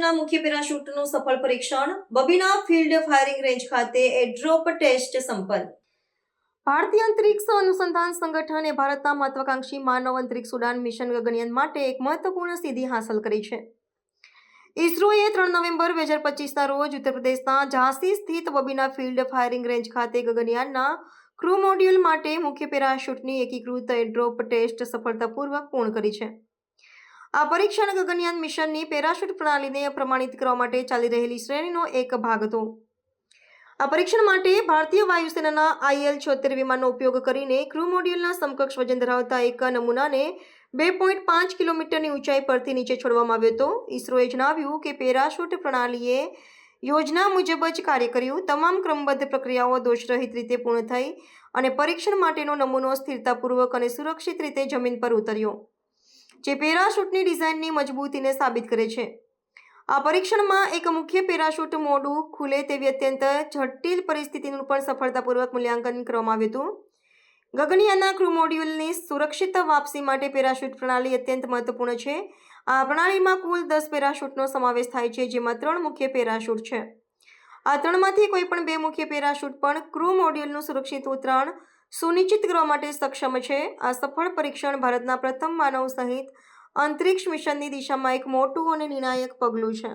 મોડ્યુલના મુખ્ય પેરાશૂટનું સફળ પરીક્ષણ, બબીના ફિલ્ડ ફાયરિંગ રેન્જ ખાતે એરડ્રોપ ટેસ્ટ સંપન્ન. ભારતીય અંતરિક્ષ અનુસંધાન સંગઠન એ ભારતના મહત્વાકાંક્ષી માનવ અંતરિક્ષ ઉડાન મિશન ગગનયાન માટે એક મહત્વપૂર્ણ સિદ્ધિ હાંસલ કરી છે. ઇસરોએ 3 નવેમ્બર 2025ના રોજ ઉત્તર પ્રદેશના ઝાંસી સ્થિત બબીના ફિલ્ડ ફાયરિંગ રેન્જ ખાતે ગગનયાનના ક્રૂ મોડ્યુલ માટે મુખ્ય પેરાશૂટની એકીકૃત એરડ્રોપ ટેસ્ટ સફળતાપૂર્વક પૂર્ણ કરી છે. આ પરીક્ષણ ગગનયાન મિશનની પેરાશૂટ પ્રણાલીને પ્રમાણિત કરવા માટે ચાલી રહેલી શ્રેણીનો એક ભાગ હતો. આ પરીક્ષણ માટે ભારતીય વાયુસેનાના IL-76 વિમાનનો ઉપયોગ કરીને ક્રૂ મોડ્યુલના સમકક્ષ વજન ધરાવતા એક નમૂનાને 2.5 કિલોમીટરની ઊંચાઈ પરથી નીચે છોડવામાં આવ્યો હતો. ઇસરોએ જણાવ્યું કે પેરાશૂટ પ્રણાલીએ યોજના મુજબ જ કાર્ય કર્યું. તમામ ક્રમબદ્ધ પ્રક્રિયાઓ દોષરહિત રીતે પૂર્ણ થઈ અને પરીક્ષણ માટેનો નમૂનો સ્થિરતાપૂર્વક અને સુરક્ષિત રીતે જમીન પર ઉતર્યો, જે પેરાશૂટની ડિઝાઇનની મજબૂતીને સાબિત કરે છે. આ પરીક્ષણમાં એક મુખ્ય પેરાશૂટ મોડું ખુલે તેવી અત્યંત જટિલ પરિસ્થિતિનું પણ સફળતાપૂર્વક મૂલ્યાંકન કરવામાં આવ્યું હતું. ગગનયાનના ક્રૂ મોડ્યુલની સુરક્ષિત વાપસી માટે પેરાશૂટ પ્રણાલી અત્યંત મહત્વપૂર્ણ છે. આ પ્રણાલીમાં કુલ 10 પેરાશૂટનો સમાવેશ થાય છે, જેમાં 3 મુખ્ય પેરાશૂટ છે. આ 3માંથી કોઈ પણ 2 મુખ્ય પેરાશૂટ પણ ક્રૂ મોડ્યુલનું સુરક્ષિત ઉતરાણ સુનિશ્ચિત કરવા માટે સક્ષમ છે. આ સફળ પરીક્ષણ ભારતના પ્રથમ માનવ સહિત અંતરિક્ષ મિશનની દિશામાં એક મોટું અને નિર્ણાયક પગલું છે.